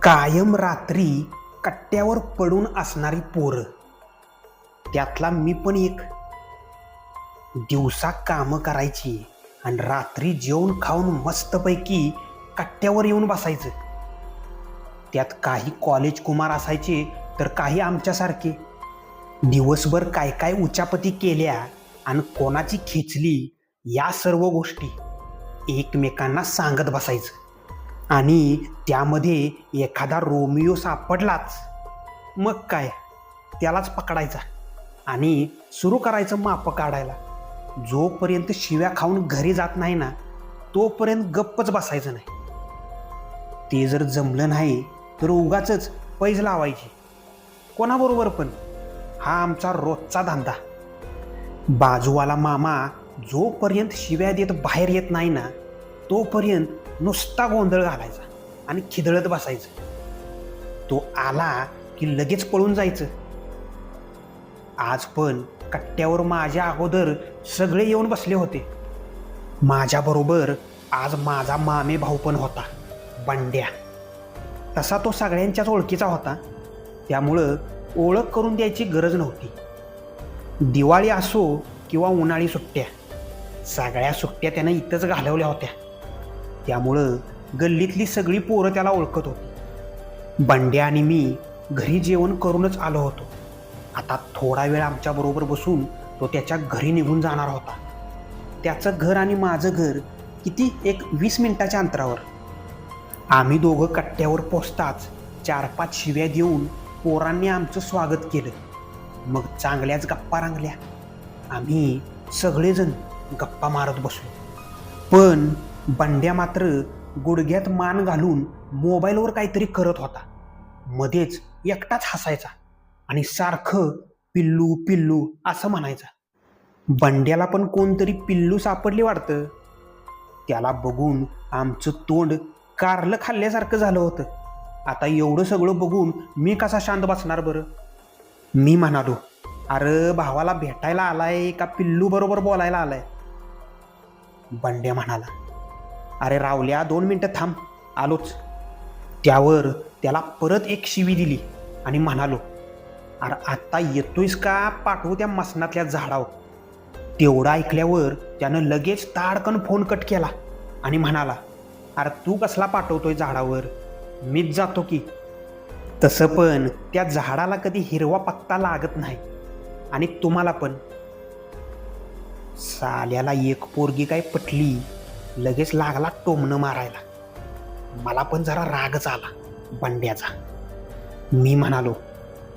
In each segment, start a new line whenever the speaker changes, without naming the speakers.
कायम रात्री कट्ट्यावर पडून असणारी पोरं, त्यातला मी पण एक. दिवसा कामं करायची आणि रात्री जेवण खाऊन मस्तपैकी कट्ट्यावर येऊन बसायचं. त्यात काही कॉलेज कुमार असायचे तर काही आमच्यासारखे. दिवसभर काय काय उचापती केल्या आणि कोणाची खेचली या सर्व गोष्टी एकमेकांना सांगत बसायचं. आणि त्यामध्ये एखादा रोमियो सापडलाच मग काय, त्यालाच पकडायचा आणि सुरू करायचं माप काढायला. जोपर्यंत शिव्या खाऊन घरी जात नाही ना तोपर्यंत गप्पच बसायचं नाही. ते जर जमलं नाही तर उगाचच पैज लावायची कोणाबरोबर पण. हा आमचा रोजचा धंदा. बाजूवाला मामा जोपर्यंत शिव्या देत बाहेर येत नाही ना तोपर्यंत नुसता गोंधळ घालायचा आणि खिदळत बसायचं. तो आला की लगेच पळून जायचं. आज पण कट्ट्यावर माझ्या अगोदर सगळे येऊन बसले होते. माझ्याबरोबर आज माझा मामे भाऊ पण होता, बंड्या. तसा तो सगळ्यांच्याच ओळखीचा होता, त्यामुळं ओळख करून द्यायची गरज नव्हती. दिवाळी असो किंवा उन्हाळी सुट्ट्या, सगळ्या सुट्ट्या त्यानं इथंच घालवल्या होत्या. त्यामुळं गल्लीतली सगळी पोरं त्याला ओळखत होती. बंड्या आणि मी घरी जेवण करूनच आलो होतो. आता थोडा वेळ आमच्याबरोबर बसून तो त्याच्या घरी निघून जाणार होता. त्याचं घर आणि माझं घर किती एक 20 मिनिटाच्या अंतरावर. आम्ही दोघं कट्ट्यावर पोचताच 4-5 शिव्या देऊन पोरांनी आमचं स्वागत केलं. मग चांगल्याच गप्पा रंगल्या. आम्ही सगळेजण गप्पा मारत बसलो. पण बंड्या मात्र गुडघ्यात मान घालून मोबाईलवर काहीतरी करत होता. मध्येच एकटाच हसायचा आणि सारखं पिल्लू पिल्लू असं म्हणायचा. बंड्याला पण कोणतरी पिल्लू सापडले वाटतं. त्याला बघून आमचं तोंड कारलं खाल्ल्यासारखं झालं होतं. आता एवढं सगळं बघून मी कसा शांत बसणार बरं. मी म्हणालो, अरे भावाला भेटायला आलाय का पिल्लू बरोबर बोलायला आलाय. बंड्या म्हणाला, अरे रावल्या 2 मिनिटं थांब, आलोच. त्यावर त्याला परत एक शिवी दिली आणि म्हणालो, अरे आत्ता येतोयस का पाठवू त्या मसनातल्या झाडावर. तेवढं ऐकल्यावर त्यानं लगेच ताडकन फोन कट केला आणि म्हणाला, अरे तू कसला पाठवतोय झाडावर, मीच जातो की. तसं पण त्या झाडाला कधी हिरवा पत्ता लागत नाही आणि तुम्हाला पण. साल्याला एक पोरगी काय पटली, लगेच लागला टोमणं मारायला. मला पण जरा रागच आला बंड्याचा. मी म्हणालो,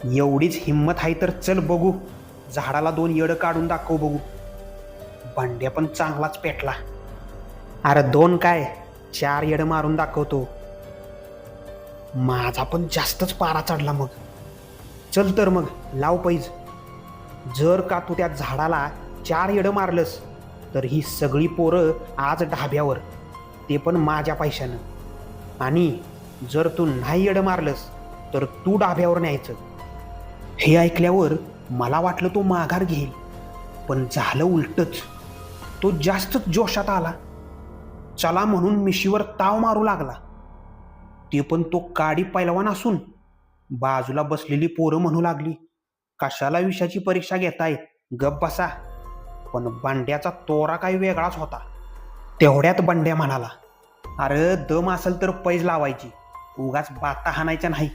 एवढीच हिंमत आहे तर चल बघू, झाडाला 2 येडं काढून दाखव बघू. बंड्या पण चांगलाच पेटला. अरे 2 काय 4 येडं मारून दाखवतो. माझा पण जास्तच पारा चढला. मग चल तर मग लाव पैज. जर का तू त्या झाडाला 4 येडं मारलंस तर ही सगळी पोरं आज ढाब्यावर, ते पण माझ्या पैशानं. आणि जर तू नाही येडं मारलंस तर तू ढाब्यावर न्यायचं. हे ऐकल्यावर मला वाटलं तो माघार घेईल, पण झालं उलटच. तो जास्तच जोशात आला. चला म्हणून मिशीवर ताव मारू लागला. ते पण तो काडी पैलवान असून. बाजूला बसलेली पोरं म्हणू लागली, कशाला विषयाची परीक्षा घेताय, गप बसा. पण बंड्याचा तोरा काही वेगळाच होता. तेवढ्यात बंड्या म्हणाला, अरे दम असेल तर पैज लावायची, उगाच बाता हाणायच्या नाही.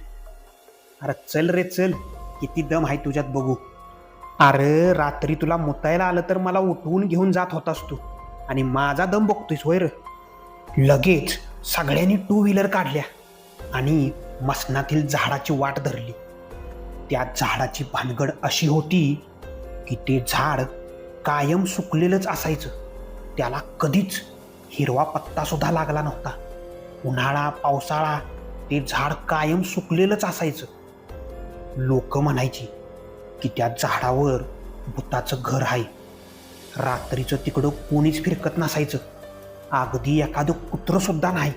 अरे चल रे चल, किती दम आहे तुझ्यात बघू. अरे रात्री तुला मुतायला आलं तर मला उठवून घेऊन जात होतास तू, आणि माझा दम बघतोयस होय र. लगेच सगळ्यांनी 2 व्हीलर काढल्या आणि मसनातील झाडाची वाट धरली. त्या झाडाची भानगड अशी होती की ते झाड कायम सुकलेलंच असायचं. त्याला कधीच हिरवा पत्ता सुद्धा लागला नव्हता. उन्हाळा पावसाळा ते झाड कायम सुकलेलंच असायचं. लोक म्हणायची की त्या झाडावर भुताचं घर आहे. रात्रीचं तिकडं कोणीच फिरकत नसायचं, अगदी एखादं कुत्रं सुद्धा नाही.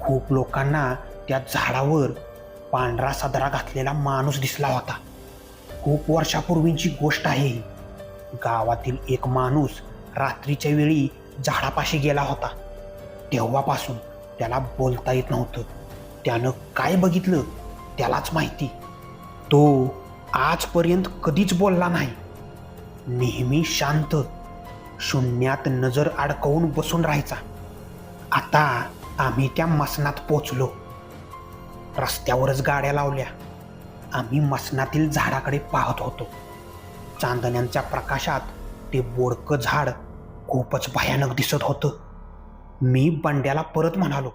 खूप लोकांना त्या झाडावर पांढरा सदरा घातलेला माणूस दिसला होता. खूप वर्षापूर्वीची गोष्ट आहे ही. गावातील एक माणूस रात्रीच्या वेळी झाडापाशी गेला होता. तेव्हापासून त्याला बोलता येत नव्हतं. त्यानं काय बघितलं त्यालाच माहिती. तो आजपर्यंत कधीच बोलला नाही. नेहमी शांत, शून्यात नजर अडकवून बसून राहायचा. आता आम्ही त्या मसनात पोचलो. रस्त्यावरच गाड्या लावल्या. आम्ही मसनातील झाडाकडे पाहत होतो. चांदण्यांच्या प्रकाशात ते बोडकं झाड खूपच भयानक दिसत होतं. मी बंड्याला परत म्हणालो,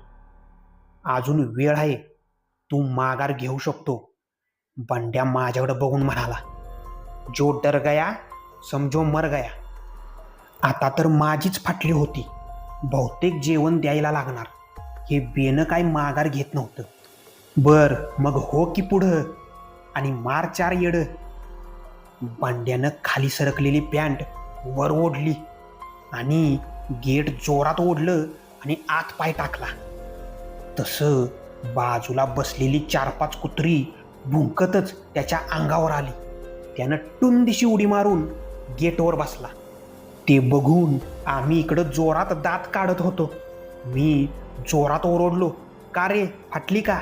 अजून वेळ आहे, तू माघार घेऊ शकतो. बंड्या माझ्याकडे बघून म्हणाला, जो डर गया समजो मर गया. आता तर माझीच फाटली होती. बहुतेक जेवण द्यायला लागणार. हे बेनं काय माघार घेत नव्हतं. बर मग हो की पुढं आणि मार 4 येडं. बंड्यानं खाली सरकलेली पॅन्ट वर ओढली आणि गेट जोरात ओढलं आणि आत पाय टाकला. तसं बाजूला बसलेली 4-5 कुत्री भुंकतच त्याच्या अंगावर आली. त्यानं टुंदिशी उडी मारून गेटवर बसला. ते बघून आम्ही इकडं जोरात दात काढत होतो. मी जोरात ओरडलो, का रे फाटली का?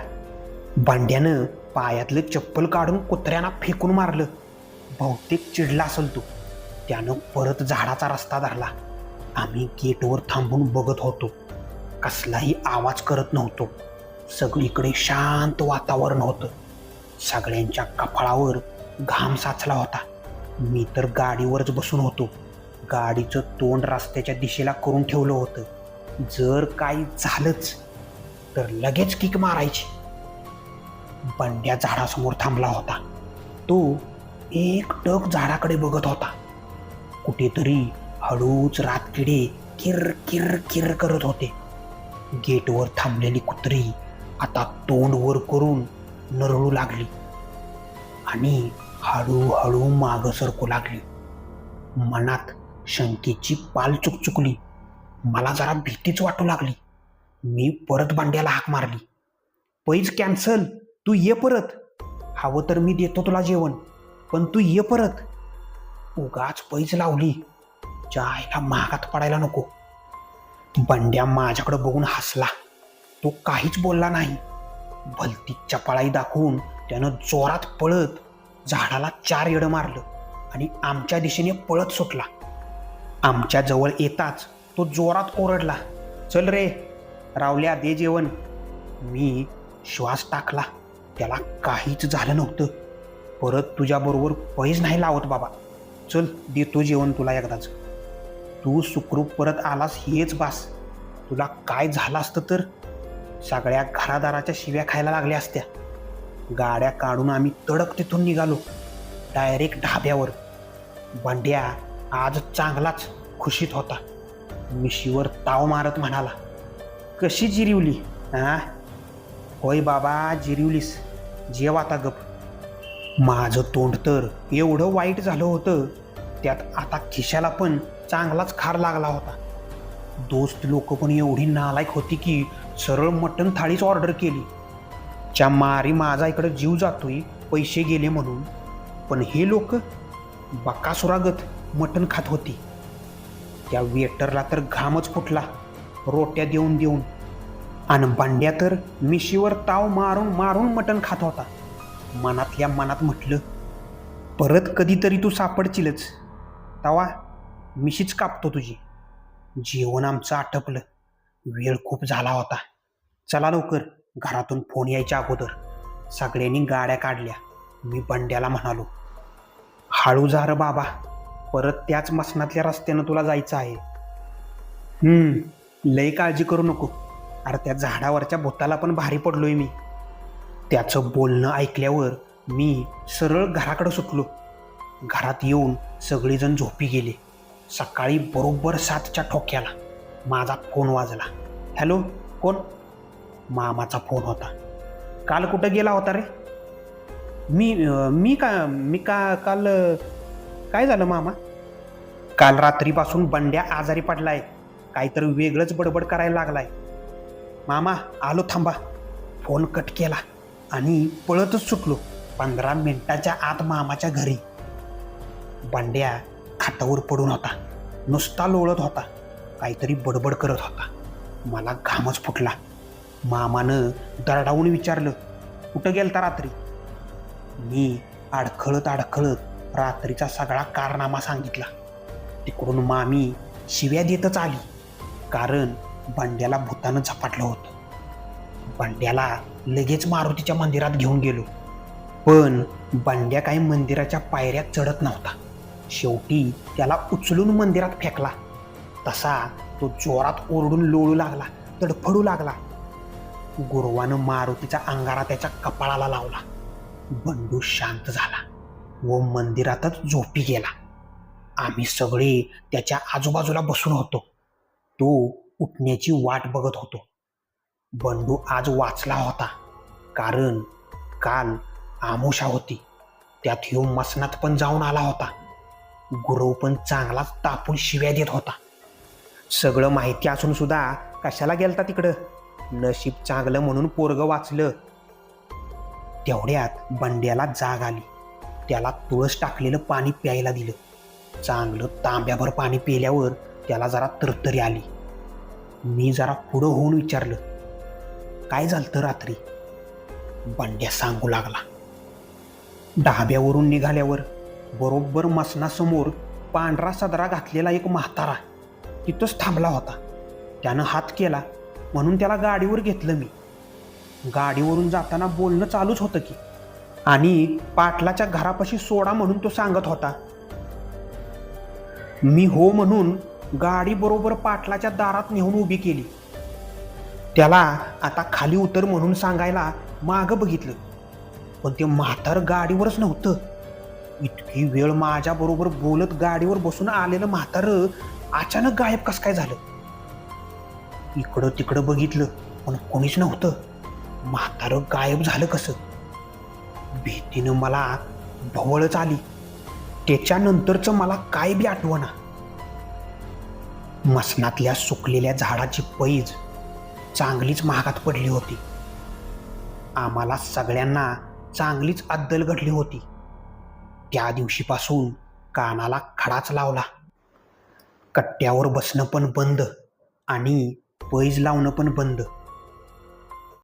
बंड्यानं पायातलं चप्पल काढून कुत्र्यांना फेकून मारलं. बहुतेक चिडला असेल तो. त्यानं परत झाडाचा रस्ता धरला. आम्ही गेटवर थांबून बघत होतो. कसलाही आवाज करत नव्हतो. सगळीकडे शांत वातावरण होतं. सगळ्यांच्या कपाळावर घाम साचला होता. मी तर गाडीवरच बसून होतो. गाडीचं तोंड रस्त्याच्या दिशेला करून ठेवलं होतं. जर काही झालंच तर लगेच किक मारायची. बंड्या झाडासमोर थांबला होता. तो एकटक झाडाकडे बघत होता. कुठेतरी हळूच रातकिडे किर किर किर करत होते. गेटवर थांबलेली कुत्री आता तोंड वर करून नरळू लागली आणि हळूहळू मागं सरकू लागली. मनात शंकेची पाल चुकचुकली. मला जरा भीतीच वाटू लागली. मी परत बंड्याला हाक मारली, पैज कॅन्सल, तू ये परत. हवं तर मी देतो तुला जेवण, पण तू ये परत. उगाच पैज लावली, जायला महागात पडायला नको. बंड्या माझ्याकडे बघून हसला. तो काहीच बोलला नाही. भलती चपळाई दाखवून त्यानं जोरात पळत झाडाला 4 येडं मारलं आणि आमच्या दिशेने पळत सुटला. आमच्या जवळ येताच तो जोरात ओरडला, चल रे रावल्या, दे जेवण. मी श्वास टाकला. त्याला काहीच झालं नव्हतं. परत तुझ्याबरोबर पैज नाही लावत बाबा. चल देतो जेवण तुला एकदाच. तू सुखरूप परत आलास हेच बास. तुला काय झालं असतं तर सगळ्या घरादाराच्या शिव्या खायला लागल्या असत्या. गाड्या काढून आम्ही तडक तिथून निघालो, डायरेक्ट ढाब्यावर. बंड्या आज चांगलाच खुशीत होता. मिशीवर ताव मारत म्हणाला, कशी जिरीवली? हा होय बाबा, जिरीवलीस. जेव आता गप. माझं तोंड तर एवढं वाईट झालं होतं, त्यात आता खिशाला पण चांगलाच खार लागला होता. दोस्त लोक पण एवढी नालायक होती की सरळ मटण थाळीच ऑर्डर केली. च्या मारी माझा इकडे जीव जातोय पैसे गेले म्हणून, पण हे लोक बकासुरागत मटण खात होती. त्या वेटरला तर घामच फुटला रोट्या देऊन देऊन. आणि बंड्या तर मिशीवर ताव मारून मारून मटण खात होता. मनातल्या मनात म्हटलं, परत कधीतरी तू सापडशीलच, तवा मिशीच कापतो तुझी. जेवण आमचं आटपलं. वेळ खूप झाला होता. चला लवकर, घरातून फोन यायच्या अगोदर. सगळ्यांनी गाड्या काढल्या. मी बंड्याला म्हणालो, हळू जा रे बाबा, परत त्याच मसनातल्या रस्त्यानं तुला जायचं आहे. लय काळजी करू नको. अरे त्या झाडावरच्या भुताला पण भारी पडलोय मी. त्याचं बोलणं ऐकल्यावर मी सरळ घराकडे सुटलो. घरात येऊन सगळेजण झोपी गेले. सकाळी बरोबर 7च्या ठोक्याला माझा फोन वाजला. हॅलो, कोण? मामाचा फोन होता. काल कुठं गेला होता रे? मी काल काय झालं मामा? काल रात्रीपासून बंड्या आजारी पडलाय. काहीतरी वेगळंच बडबड करायला लागलाय. मामा आलो, थांबा. फोन कट केला आणि पळतच सुटलो. 15 मिनिटाच्या आत मामाच्या घरी. बंड्या खाटावर पडून होता. नुसता लोळत होता. काहीतरी बडबड करत होता. मला घामच फुटला. मामानं दरडावून विचारलं, कुठं गेलता रात्री? मी अडखळत अडखळत रात्रीचा सगळा कारनामा सांगितला. तिकडून मामी शिव्या देतच आली, कारण बंड्याला भूतानं झपाटलं होतं. बंड्याला लगेच मारुतीच्या मंदिरात घेऊन गेलो, पण बंड्या काही मंदिराच्या पायऱ्यात चढत नव्हता. शेवटी त्याला उचलून मंदिरात फेकला. तसा तो जोरात ओरडून लोळू लागला, तडफडू लागला. गुरुवानं मारुतीचा अंगारा त्याच्या कपाळाला लावला. बंडू शांत झाला व मंदिरातच झोपी गेला. आम्ही सगळे त्याच्या आजूबाजूला बसून होतो. तो उठण्याची वाट बघत होतो. बंडू आज वाचला होता, कारण काल आमोशा होती. त्यात ह्यो मसनात पण जाऊन आला होता. गुरव पण चांगलाच तापून शिव्या देत होता. सगळं माहिती असून सुद्धा कशाला गेलता तिकडं? नशीब चांगलं म्हणून पोरगं वाचलं. तेवढ्यात बंड्याला जाग आली. त्याला तुळस टाकलेलं पाणी प्यायला दिलं. चांगलं तांब्याभर पाणी पिल्यावर त्याला जरा तरतरी आली. मी जरा पुढं होऊन विचारलं, काय झालं रात्री? बंड्या सांगू लागला. ढाब्यावरून निघाल्यावर बरोबर मसनासमोर पांढरा सदरा घातलेला एक म्हातारा तिथंच थांबला होता. त्यानं हात केला म्हणून त्याला गाडीवर घेतलं मी. गाडीवरून जाताना बोलणं चालूच होतं की, आणि पाटलाच्या घरापाशी सोडा म्हणून तो सांगत होता. मी हो म्हणून गाडी बरोबर पाटलाच्या दारात नेऊन उभी केली. त्याला आता खाली उतर म्हणून सांगायला मागं बघितलं, पण ते म्हातार गाडीवरच नव्हतं. इतकी वेळ माझ्या बरोबर बोलत गाडीवर बसून आलेलं म्हातार अचानक गायब कस काय झालं? इकडं तिकडं बघितलं, पण कोणीच नव्हतं. म्हातारं गायब झालं कसं? भीतीनं मला भवळच आली. त्याच्यानंतरचं मला काय बी आठवना. मसनातल्या सुकलेल्या झाडाची पैज चांगलीच महागात पडली होती. आम्हाला सगळ्यांना चांगलीच अद्दल घडली होती. त्या दिवशीपासून कानाला खडाच लावला. कट्ट्यावर बसणं पण बंद आणि पैज लावणं पण बंद.